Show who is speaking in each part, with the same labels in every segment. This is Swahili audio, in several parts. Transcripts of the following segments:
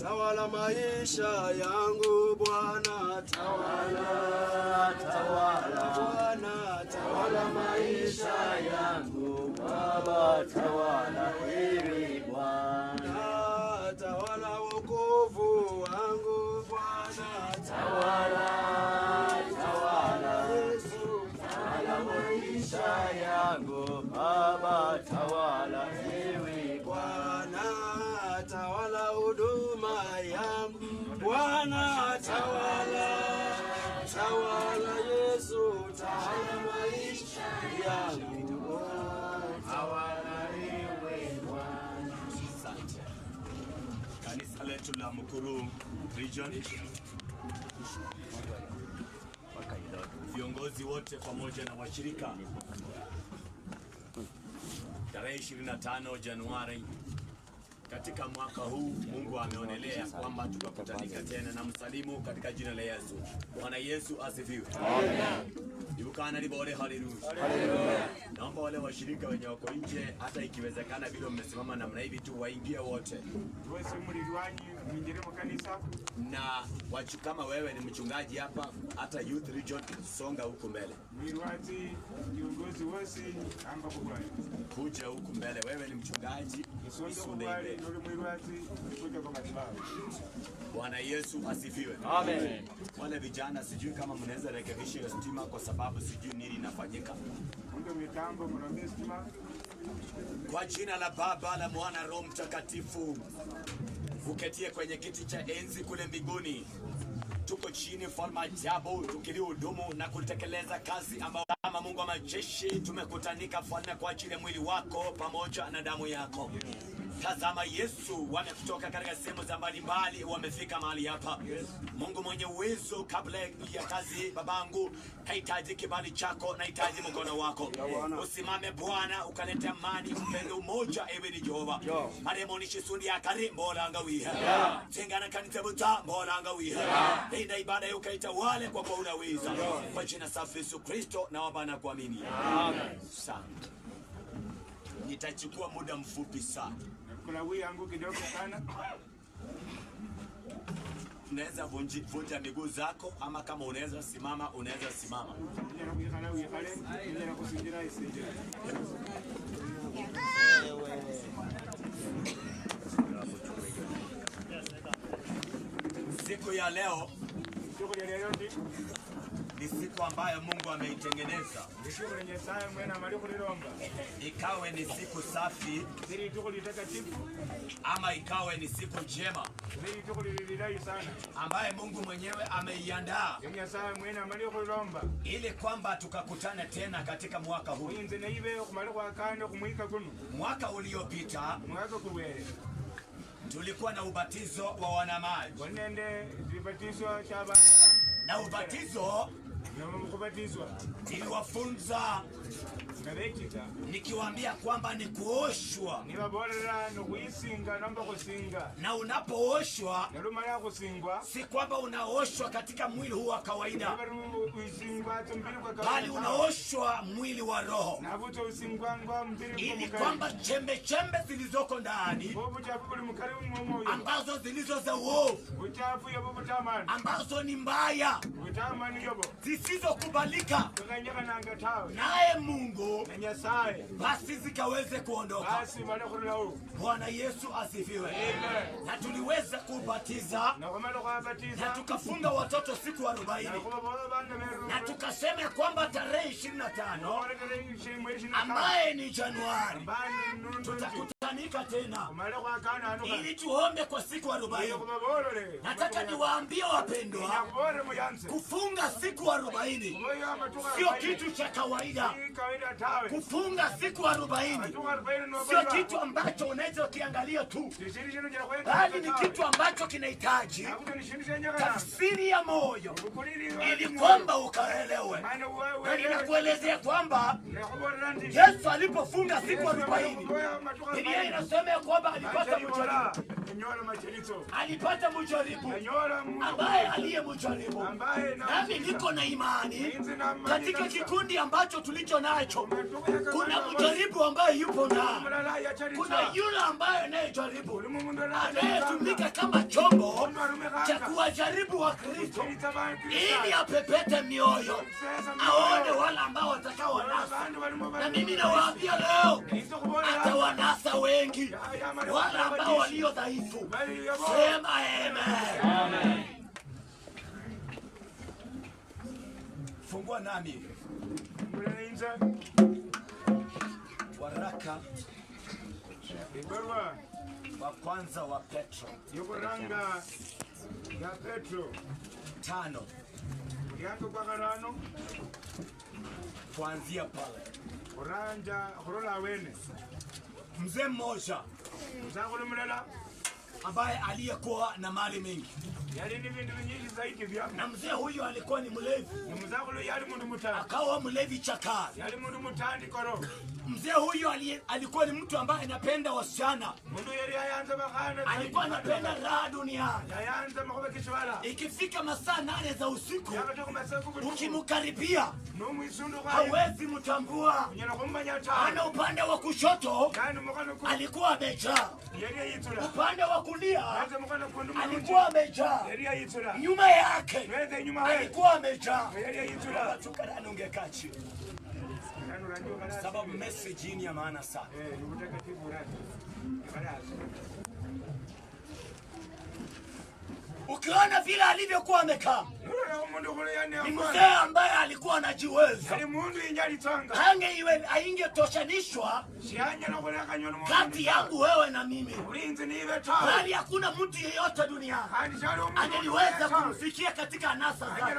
Speaker 1: tawala maisha yangu Bwana, tawala, tawala Bwana, tawala maisha yangu Baba, tawala hili Bwana, tawala wokovu wangu Bwana, tawala, tawala Yesu, tawala maisha yangu Baba, tawala hili Bwana, tawala huduma yangu Bwana, tawala, tawala Yesu, tawala maisha yangu, tawala wewe Bwana. Asante. Kanisa letu la Mukuru Region, viongozi wote pamoja na washirika, tarehe 25 Januari katika mwaka huu Mungu ameonelea kwamba tukakutanika tena na msalimu katika jina la Yesu. Bwana Yesu asifiwe. Amen. Yukana libore, haleluya. Haleluya. Naomba wale washirika wenye wako nje, hata ikiwezekana vile mmesimama namna hivi tu, waingie wote. Wewe mlidwani mwingine mu kanisa, na wachu kama wewe ni mchungaji hapa, hata youth region, songa huko mbele. Mwirwazi kiongozi wasi amba kubwa. Kuja huko mbele, wewe ni mchungaji, usunde mbele. Bwana Yesu asifiwe. Amen. Wale vijana sijui kama mnaweza rekebisha hiyo stima, kwa sababu sijui nini inafanyika. Ndio mitambo mnaambia stima. Kwa jina la Baba, la Mwana, Roho Mtakatifu, uketie kwenye kiti cha enzi kule mbinguni, tuko chini mfalme ajabu, tukilihudumu na kutekeleza kazi ambayo kama Mungu wa majeshi tumekutanika mfalme kwa ajili ya mwili wako pamoja na damu yako. Tazama Yesu, wamekutoka katika sehemu za mbalimbali, wamefika mahali hapa. Mungu mwenye uwezo, kabla ya kazi babangu, nahitaji kibali chako, nahitaji mkono wako. Usimame Bwana, ukalete amani, upendo, umoja, ewe ni Jehova. Maremonishi sundi ya karimbo langawiha. Tengana kanisa buta mbolangawiha. Linda ibada yuka itawale kwa kwa unaweza. Kwa jina safi Yesu Kristo na wabana kuamini. Amen. Asante. Nitachukua muda mfupi sana. Kuna wii yangu kidogo sana. Unaweza vunja miguu zako, ama kama unaweza simama, unaweza simama. Siku ya leo ni siku ambayo Mungu ameitengeneza. Ikawe ni siku safi, ama ikawe ni siku njema ambaye Mungu mwenyewe ameiandaa ili kwamba tukakutane tena katika mwaka huu. Mwaka uliopita tulikuwa na ubatizo wa wanamaji, na ubatizo niliwafunza nikiwaambia kwamba ni kuoshwa, na unapooshwa si kwamba unaoshwa katika mwili huu wa kawaida, bali unaoshwa mwili wa roho, ili kwamba chembe chembe zilizoko ndani ambazo zilizo za uovu, ambazo ni mbaya, zisizokubalika naye Mungu, basi zikaweze kuondoka. Bwana Yesu asifiwe. Amen. Na tuliweza kubatiza na tukafunga watoto siku 40, na tukasema kwamba tarehe 25 ambaye ni Januari tutakutanika tena ili tuombe kwa siku 40. Nataka niwaambie wapendwa, kufunga siku 40 sio kitu cha kawaida. Kufunga siku 40 sio kitu ambacho unaweza kiangalia tu, bali ni kitu ambacho kinahitaji tafsiri ya moyo ili kwamba ukaelewe. Na ninakuelezea kwamba Yesu alipofunga siku 40, Biblia inasema kwamba alipata mjaribu ambaye aliyemjaribu. Nami niko na imani katika kikundi ambacho tulicho nacho kuna mjaribu ambaye yupo na kuna yule ambaye anayejaribu, anayetumika kama
Speaker 2: chombo cha kuwajaribu wa Kristo ili apepete mioyo, aone wale ambao watakao wanasa. Na mimi nawaambia leo atawanasa wengi, wale ambao walio dhaifu. Sema amen. Fungua nami waraka wa kwanza wa Petro.
Speaker 3: Yokoranga ya Petro
Speaker 2: 5
Speaker 3: yako kwa karano
Speaker 2: kuanzia pale.
Speaker 3: Oranja horola wene.
Speaker 2: Mzee mmoja
Speaker 3: Mzangulu mlela
Speaker 2: ambaye aliyekuwa na mali mengi.
Speaker 3: Yali ni vindu vingi zaidi vya.
Speaker 2: Na mzee huyo alikuwa ni mlevi.
Speaker 3: Mzangulu yali mundu mutandi.
Speaker 2: Akawa mlevi chakari.
Speaker 3: Yali mundu mutandi koro.
Speaker 2: Mzee huyo alikuwa ni mtu ambaye anapenda wasichana.
Speaker 3: Mundu yali ayanza mahana.
Speaker 2: Alikuwa anapenda raha duniani.
Speaker 3: Ayanza makobe kishwala.
Speaker 2: Ikifika masaa 8 za usiku,
Speaker 3: Yakatoka masaku kutu.
Speaker 2: ukimkaribia
Speaker 3: Numu isundu kwa.
Speaker 2: hawezi mtambua.
Speaker 3: Nyana kumbanya ta.
Speaker 2: Ana upande wa kushoto
Speaker 3: Kanu mkono ku.
Speaker 2: alikuwa amejaa.
Speaker 3: Yali yitula.
Speaker 2: Upande wa kulia
Speaker 3: Kwanza mkono kundu mkono.
Speaker 2: alikuwa amejaa.
Speaker 3: Yali yitula.
Speaker 2: Nyuma yake
Speaker 3: Wende nyuma wewe.
Speaker 2: alikuwa amejaa.
Speaker 3: Yali yitula.
Speaker 2: Tukana ungekaa chini. Sababu message ni ya maana sana. Ukiona vile alivyokuwa amekaa, ni mzee ambaye alikuwa anajiweza. Haingetoshanishwa kati yangu wewe na mimi, bali hakuna mtu yeyote duniani angeliweza kumfikia katika anasa zake.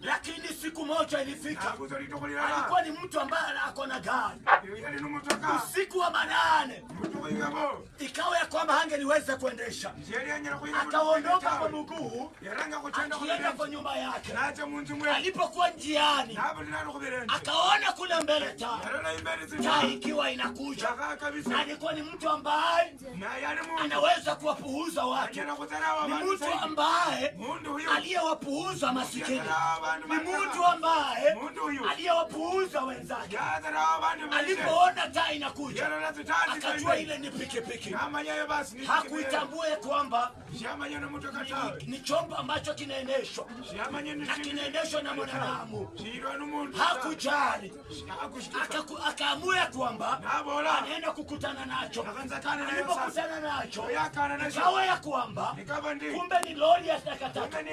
Speaker 2: Lakini siku moja ilifika, alikuwa ni mtu ambaye ako na gari. Usiku wa manane ikawa ya kwamba hangeliweza kuendesha, akaondoka kwa mguu akienda kwa nyumba yake. Alipokuwa njiani akaona kule mbele taa ikiwa inakuja. Alikuwa ni mtu ambaye anaweza kuwapuuza watu, ni mtu ambaye aliyewapuuza masikini, ni mtu ambaye aliyewapuuza wenzake. Alipoona taa inakuja akajua ile ni pikipiki. Hakuitambua kwamba ni chombo ambacho kinaendeshwa na kinaendeshwa na mwanadamu. Hakujali, akaamua kwamba anaenda kukutana nacho. Alipokutana nacho ikawa ya kwamba kumbe ni lori ya takataka.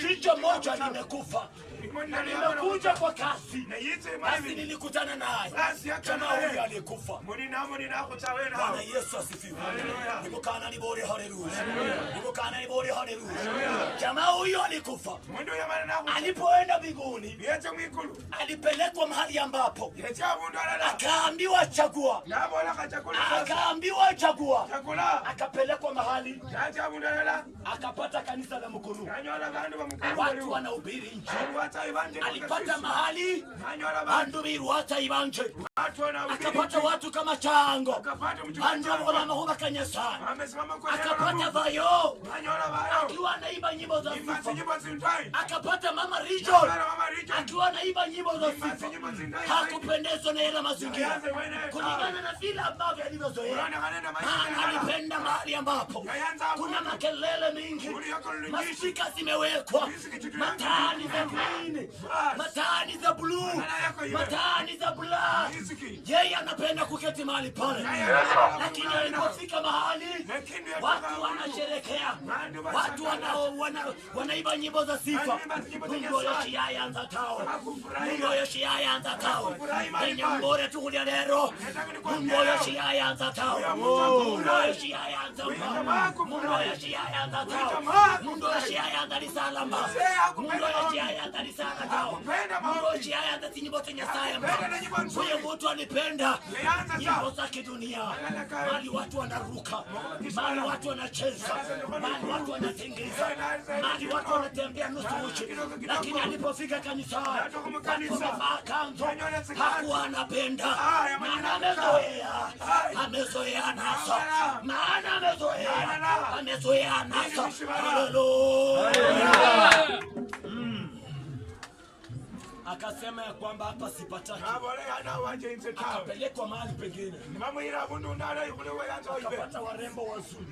Speaker 2: Jicho moja limekufa na nimekuja kwa kasi, basi nilikutana naye. Jamaa huyo alikufa. Bwana Yesu asifiwe. Nimukana ni bore, haleluya. Nimukana ni bore, haleluya. Jamaa huyo alikufa. Alipoenda mbinguni, alipelekwa mahali ambapo akaambiwa chagua. Akaambiwa chagua. Akapelekwa mahali akapata kanisa la Mukuru. Watu wanahubiri Injili. Alipata mahali bandu biruata ibanje. Akapata watu kama Chango, bandu wala mahuba kanyasa. Akapata Vayo akiwa anaimba nyimbo za sifa. Akapata Mama Region akiwa anaimba nyimbo za sifa. Hakupendezwa na ile mazingira kulingana na vile ambavyo alivyozoea. Alipenda mahali ambapo kuna makelele mingi, masika zimewekwa, matani za green, matani za blue, matani za black. Yeye anapenda kuketi mahali pale. Lakini alipofika mahali watu wanasherekea, watu wanaiba nyimbo za sifa. Mungu yoshi yayanza tao, Mungu yoshi yayanza tao. Enye mbore tukulia lero, Mungu yoshi yayanza tao, Mungu yoshi yayanza tao, Mungu yoshi yayanza tao, Mungu yoshi yayanza lisalamba, Mungu yoshi yayanza lisalamba tao, Mungu yoshi yayanza nyimbo za Nyasaye. Huyo mtu alipenda nyimbo za kidunia, mali watu wanaruka, mali watu wanacheza, mali watu wanatengeza, mali watu wanatembea nusu uchi. Lakini alipofika kanisani, watu wamevaa kanzu, hakuwa anapenda, maana amezoea nasa, maana amezoea nasa. Haleluya. akasema ya kwamba hapa sipataki.
Speaker 3: Akapelekwa
Speaker 2: mahali pengine. Akapata warembo wazuri.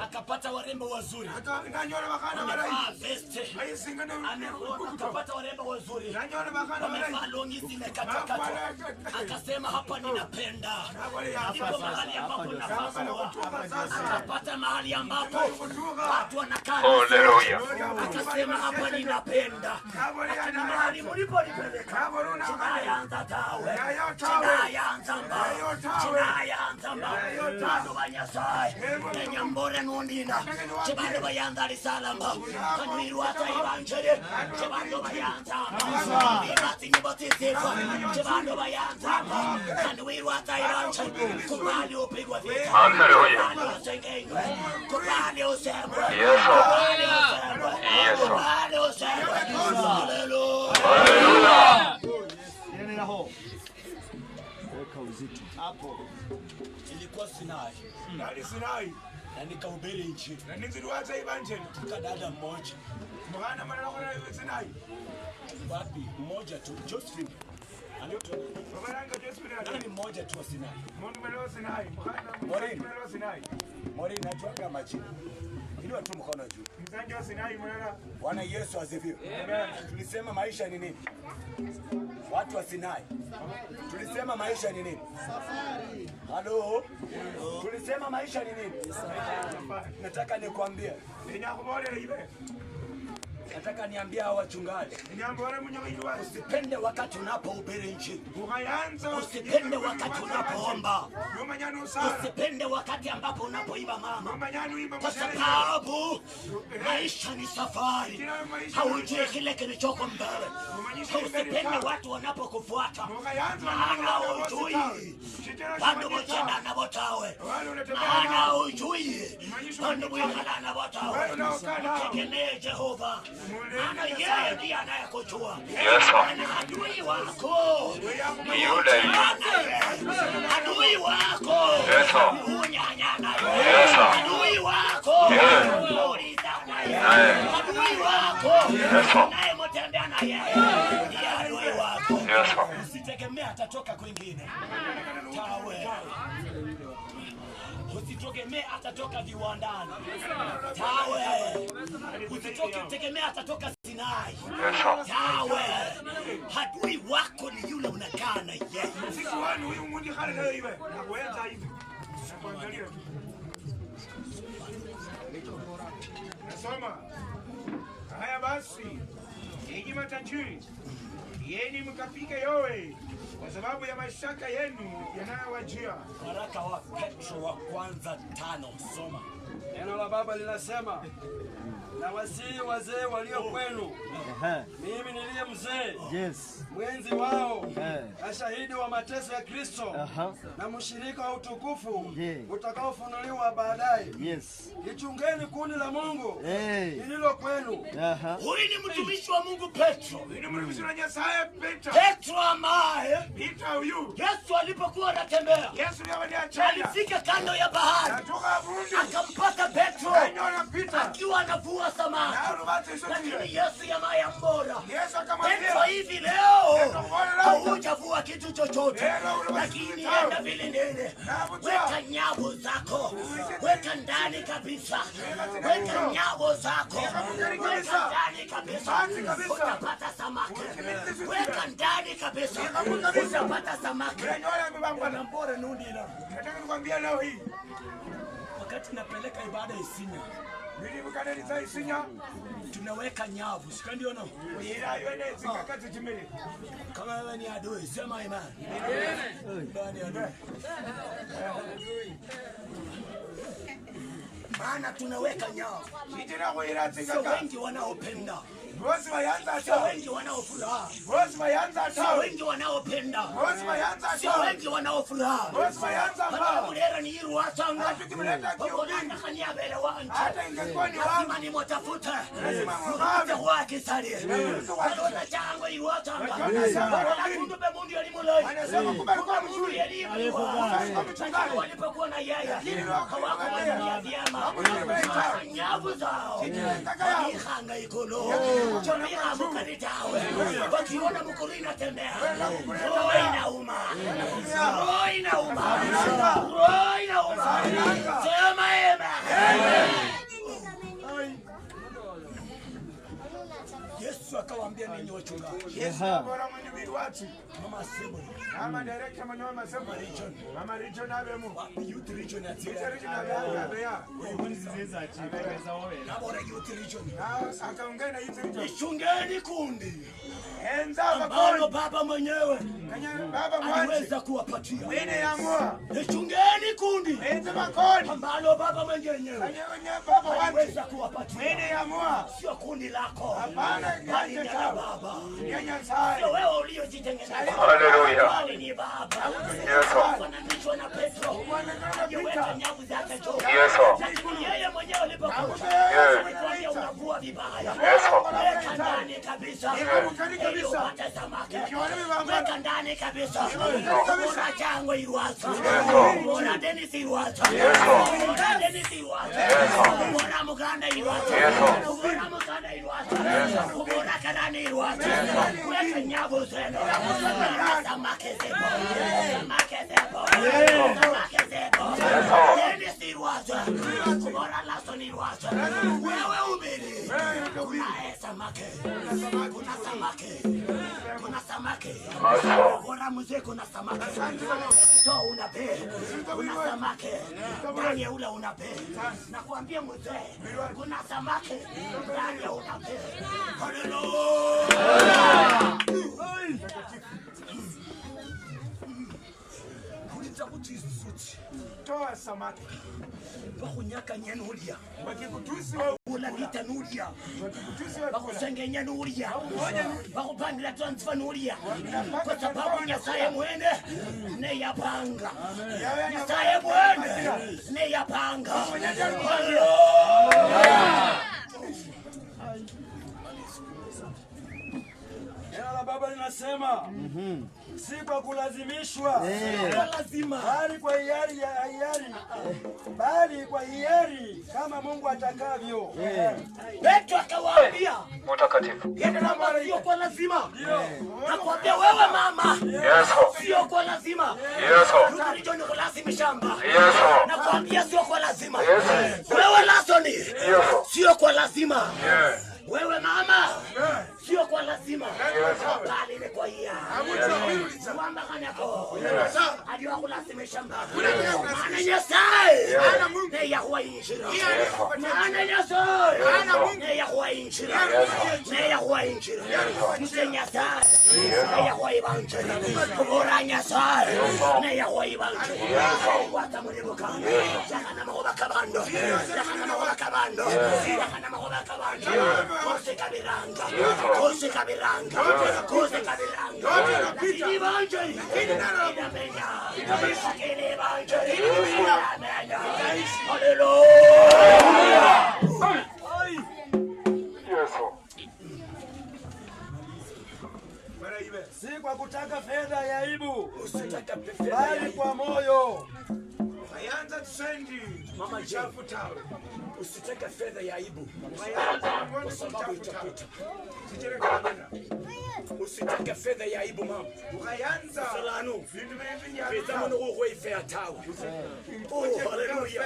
Speaker 2: Akapata warembo wazuri. Amevaa veste. Akapata warembo wazuri. Amevaa longi zimekatakata. Akasema hapa ninapenda. Ndipo mahali ambapo nafaswa. Akapata mahali ambapo watu wanakaa. Akasema hapa ninapenda. Akina mahali mlipo nipeleka. Chinayanza tawe. Chinayanza mba. Chinayanza mba. Bado banyasai. Nyambore nundina. Chibando bayanza lisalamba. Kanuiru ata ibanjere. Chibando bayanza mba. Ibati nibotisifa. Chibando bayanza mba. Kanuiru ata ibanjere. Kubali upigwa vita. Kubali usengengwe. Kubali usemwe. Kubali usemwe. Kubali usemwe. Hallelujah.
Speaker 1: Nena ho. Weka uzito. Hapo. Ilikuwa Sinai.
Speaker 3: Nani Sinai?
Speaker 1: Na nikahubiri Injili.
Speaker 3: Na niliwaza evangelist.
Speaker 1: Tukadada mmoja.
Speaker 3: Mwana mwana wako Sinai.
Speaker 1: Wapi? Mmoja tu, Josephine. Anaitwa
Speaker 3: Mwananga Josephine.
Speaker 1: Nani mmoja tu wa Sinai?
Speaker 3: Mwana Sinai. Mwana Sinai.
Speaker 1: Mori najua kama chini. Inua tu mkono juu.
Speaker 3: Mzangi wa Sinai mwana.
Speaker 1: Bwana Yesu asifiwe. Tulisema maisha ni nini? Watu wa Sinai. Tulisema maisha ni nini? Safari. Halo. Tulisema maisha ni nini? Nataka nikwambie. Nataka niambie hao wachungaji. Usipende wakati unapohubiri Injili. Usipende wakati unapoomba. Usipende wakati ambapo unapoimba mama. Kwa sababu maisha ni safari. Haujui kile kilichoko mbele. Usipende watu wanapokufuata. Maana hujui bado mchana na botawe. Maana hujui bado mchana na botawe. Tegemee Jehova. Maana yeye ndiye anayekujua. Adui wako ni yule. Adui wako unyanyana. Adui wako ulizana yeye. Adui wako naye mtembea na yeye. Ndiye adui wako. Usitegemea atatoka kwingine. Tawe. Usitegemea atatoka viwandani. Tawe. Usitegemea atatoka Sinai. Tawe. Adui wako ni yule unakaa na yeye.
Speaker 3: Nasoma. Haya basi. Yenyi matajiri. Yeni mkapige yowe. Kwa sababu ya mashaka yenu yanayowajia.
Speaker 1: Waraka wa Petro wa kwanza 5 soma.
Speaker 4: Neno la Baba linasema, na wasii wazee walio kwenu, mimi niliye mzee, mwenzi wao, na shahidi wa mateso ya Kristo, na mshirika wa utukufu utakaofunuliwa baadaye. Lichungeni kundi la Mungu lililo kwenu.
Speaker 2: Huyu ni mtumishi wa Mungu Petro. Petro ambaye Yesu alipokuwa anatembea, alifika kando ya bahari, akampata Petro akiwa anavua samaki. Lakini Yesu yamaya mbora, Petro, hivi leo hujavua kitu chochote, lakini enda vilindini, weka nyavu zako, weka ndani kabisa, weka nyavu zako, weka ndani kabisa, utapata samaki. Weka ndani kabisa, utapata samaki.
Speaker 1: Mbora nundina.
Speaker 3: Nataka nikwambia leo hii,
Speaker 1: wakati napeleka ibada Isinya, tunaweka nyavu, si ndio? No, kama wewe ni adui sema imani. Maana tunaweka nyavu. Sio wengi wanaopenda, sio wengi wanaofuraha, sio wengi wanaopenda, sio wengi wanaofuraha. Mulera ni
Speaker 2: iruatanga.
Speaker 3: Tukimleta kiubini.
Speaker 2: Kanyabele wanje.
Speaker 3: Hata ingekuwa ni
Speaker 2: lazima
Speaker 3: wangu.
Speaker 2: nimutafute.
Speaker 3: Lazima
Speaker 2: Mutafute wake sali. Alona chango iruatanga. Kundupe mundu yalimulai.
Speaker 3: Anasema kubalikuwa mzuri.
Speaker 2: Walipokuwa na yeye. Hawako wanalia vyema. Nyavu zao. Ihanga ikolo. Choniha mukanitawe. Wakiona mukuru inatembea. Roho inauma. Roho inauma. Roho inauma. Sema ema. Yesu akawaambia ninyi wachungaji.
Speaker 3: Yesu bora mwenye watu.
Speaker 2: Mama assembly.
Speaker 3: Mama director mwenye wa assembly region. Mama region abemu.
Speaker 2: Youth region ati.
Speaker 3: Youth region abemu.
Speaker 2: Nabora youth region.
Speaker 3: Na akaongea na youth region.
Speaker 2: Ishungeni kundi.
Speaker 3: Enza
Speaker 2: ambalo baba mwenyewe
Speaker 3: baba mwache
Speaker 2: aliweza kuwapatia.
Speaker 3: Wene ya mua.
Speaker 2: Ishungeni kundi.
Speaker 3: Enza makoni.
Speaker 2: Ambalo baba mwenyewe aliweza kuwapatia.
Speaker 3: Wene ya mua.
Speaker 2: Sio kundi lako.
Speaker 3: Hapana,
Speaker 2: bali ni baba.
Speaker 3: Nyanya sai.
Speaker 2: Sio wewe uliojitengeneza.
Speaker 3: Haleluya.
Speaker 2: Bali ni baba.
Speaker 3: Yesu.
Speaker 2: Wananishwa na Petro. Yeweka nyavu zake juu.
Speaker 3: Yesu.
Speaker 2: Lakini yeye mwenyewe alipokuja. Alikwambia unavua vibaya.
Speaker 3: Yesu.
Speaker 2: Weka ndani kabisa.
Speaker 3: Kabisa.
Speaker 2: Upate samaki. Weka ndani kabisa. Una chango iruasa. Una Dennis iruasa. Una Dennis iruasa. Una Muganda iruasa. Una Muganda iruasa. Una Karani iruasa. Weka nyavu zenu. Samaki zepo. Samaki zepo. Samaki zepo. Dennis iruasa. Una Lason iruasa. Wewe ubiri. Kuna samaki. Kuna samaki. Kuna samaki. Kuna mzee kuna samaki. To unape. Kuna samaki. Ndani ya ule unape. Nakwambia mzee, kuna samaki. Ndani ya unape. Haleluya.
Speaker 3: Toa samaki.
Speaker 2: Bakunyaka nyenulia.
Speaker 3: Wakikutusi wa
Speaker 2: Ula vita nulia.
Speaker 3: wakikutusi wa
Speaker 2: Bakusengenya nulia. Bakupandila transfer nulia. Kwa sababu Nyasaye mwene ne yapanga. Nyasaye mwene ne yapanga.
Speaker 4: Neno la Baba linasema si kwa kulazimishwa,
Speaker 2: lazima
Speaker 4: bali kwa hiari ya hiari, bali kwa hiari kama Mungu atakavyo.
Speaker 2: Petro akawaambia
Speaker 3: mtakatifu.
Speaker 2: sio kwa lazima. Nakwambia wewe mama, sio kwa lazima. Ndio ni kulazimisha shamba. Nakwambia sio kwa lazima. Wewe Lasoni, sio kwa lazima. Wewe mama, sio kwa lazima. Bali ni kwa hiari. Mwamba kanako. Ajua kulazimisha shamba. Maana Nyasaye ne Yahweh injira. Maana Nyasaye ne Yahweh injira. Ne Yahweh injira. Mse Nyasaye ne Yahweh banjira. Kubura Nyasaye ne Yahweh banjira. Wata mulibukana. Yakana magoba kabando. Yakana magoba kabando. Yakana magoba kabando. Kose kabiranga. Kose kabiranga. Kose kabiranga. Lakini banjira. Inamenya. Lakini banjira. Inamenya. Haleluya.
Speaker 4: Si kwa kutaka fedha ya aibu,
Speaker 2: Usitaka fedha
Speaker 4: bali kwa moyo.
Speaker 3: Ayanza tusendi.
Speaker 2: Mama
Speaker 3: Chafu tawe.
Speaker 2: usitaka fedha ya aibu.
Speaker 3: Kwa sababu
Speaker 2: Itapita.
Speaker 3: Sijere kabena.
Speaker 2: Usitaka fedha ya aibu mama.
Speaker 3: Ukayanza.
Speaker 2: Salanu.
Speaker 3: Vindu vingi
Speaker 2: Fedha mwana uwe ifea tawe. Oh, haleluya.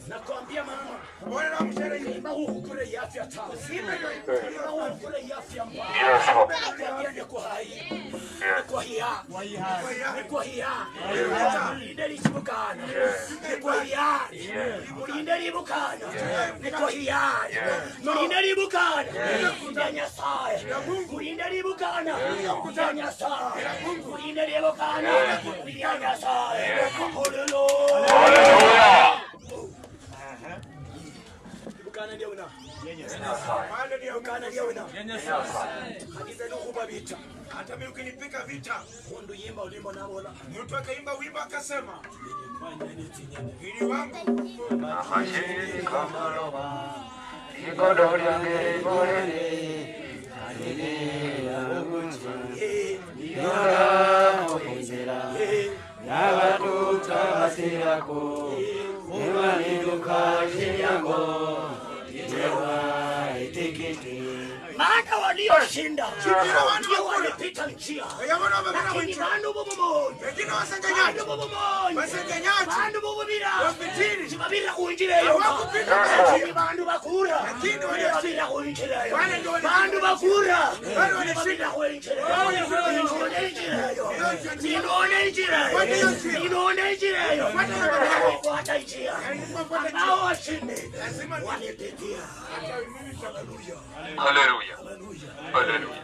Speaker 2: Nakwambia mama.
Speaker 3: Mbona na mshere hii?
Speaker 2: Ima ukule yafi ya tawe. Ima ukule yafi ya mba. Nakwambia ni kwa hai. Ni kwa hiya. Ni kwa hiya. Ulinde lichibukana. Ni kwa hiya. Ulinde libukana. Ni kwa hiya. Ulinde libukana. Ya Nyasaye. Ulinde libukana. Ya Nyasaye. Ulinde libukana. Ya Nyasaye. Haleluya. Libukana ndio una.
Speaker 3: Bado ni
Speaker 2: Libukana ndio una. Hadiza nukuba vita.
Speaker 3: hata mimi ukinipika vita.
Speaker 2: Mundu yimba ulimbo na bola.
Speaker 3: Mtu akaimba wimbo akasema, Ili wangu
Speaker 5: amashiri kamaloba ikodo lyange bolele haleluya guchi yora okunzira n'abatuuka basirako ebalinduka kiryango itewa itikiti
Speaker 2: maana walioshinda ndio walipita njia lakini bandu bomomoja bandu bobubira sibabira kuinjireyo bandu bakura sibabira kuinjireyo bandu bakura sibabira kuinjireyo ninone injireyo wata njia ambao washinde walipitia.
Speaker 5: Haleluya. Haleluya.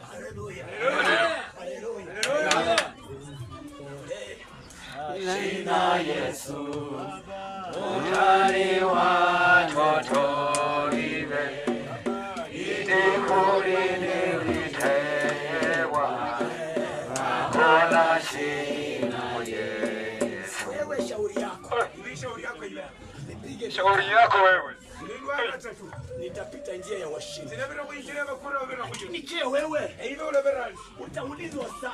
Speaker 5: Jina Yesu utani watoto ibe itekurine vitewa akona shina Yesu.
Speaker 2: Ewe shauri
Speaker 5: Yako wewe.
Speaker 2: Nitapita njia ya washindi.
Speaker 3: Nikie
Speaker 2: wewe. Utaulizwa saa.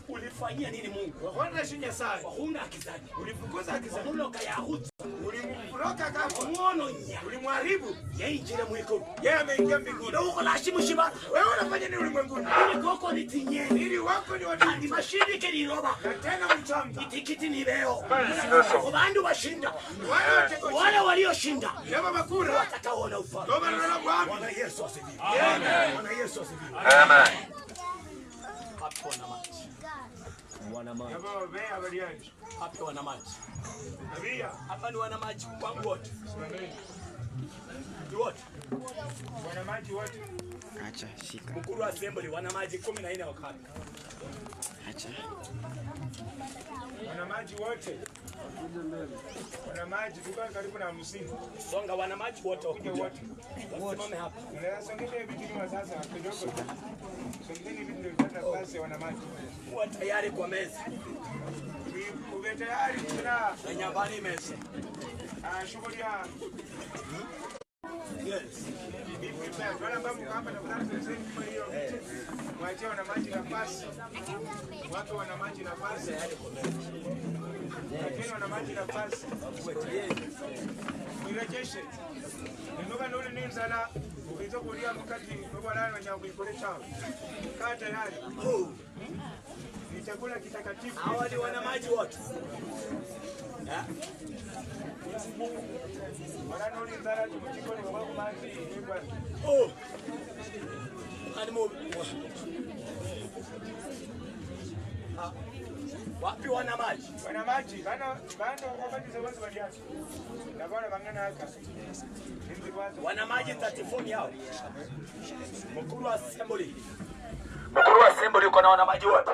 Speaker 2: Ulifanyia nini Mungu? Wahuna akizani.
Speaker 3: Ulifukuza akizani.
Speaker 2: Uloka ya hutu.
Speaker 3: Ulimfuroka kama.
Speaker 2: Muono nya.
Speaker 3: Ulimwaribu.
Speaker 2: Yeye njira mwiko.
Speaker 3: Yeye ameingia mbinguni.
Speaker 2: Ndio uko la shimu shiba.
Speaker 3: Wewe unafanya nini ulimwenguni?
Speaker 2: Ili koko ni tinyeni.
Speaker 3: Ili wako ni watu.
Speaker 2: Ni mashindi kiliroba.
Speaker 3: Na tena mchanga.
Speaker 2: Itikiti ni leo. Bandu bashinda. Wale walioshinda.
Speaker 3: Yaba bakura.
Speaker 2: Watakaona ufalme.
Speaker 3: Ndio maana Bwana.
Speaker 2: Bwana Yesu asifiwe.
Speaker 3: Amen.
Speaker 2: Bwana Yesu asifiwe.
Speaker 5: Amen.
Speaker 2: Hapo wana maji. Wana maji.
Speaker 3: Yaba wewe abaliaje?
Speaker 2: Hapo wana maji.
Speaker 3: Abia.
Speaker 2: Hapa ni wana maji kwangu wote. Ni wote.
Speaker 3: Wana maji wote.
Speaker 5: Acha shika.
Speaker 2: Mkuru wa assembly wana maji 14 wakati.
Speaker 5: Acha.
Speaker 3: Wana maji wote. Wana maji duka karibu na 50.
Speaker 2: Songa wana maji wote wakuje wote. Wasimame hapa.
Speaker 3: Unasongesha vitu nyuma sasa kidogo. Songeni vitu vitata basi wana maji.
Speaker 2: Kuwa tayari kwa meza.
Speaker 3: Uwe tayari tena.
Speaker 2: Na nyambani meza.
Speaker 3: Shughuli ya
Speaker 2: Yes.
Speaker 3: wala babu hapa na kuna sasa kwa hiyo. Waachie wana maji nafasi. Watu wana maji nafasi. Lakini wana maji nafasi. Urejeshe. Ndoka ndio nini sana ukizo kulia mkati kwa nani wanyakuikole chao. Kaa tayari. Ni chakula kitakatifu.
Speaker 2: Hawa ni wana maji wote.
Speaker 3: Wananoli ndara tumchikoni kwa maji ni bwana.
Speaker 2: Oh. Animo. Wapi wana maji?
Speaker 3: Wana maji, bana kwa maji za wazi waliacha. Na bwana bangana haka.
Speaker 2: Wana maji 34 yao. Mkuru wa assembly.
Speaker 5: Mkuru wa assembly uko na wana maji wote.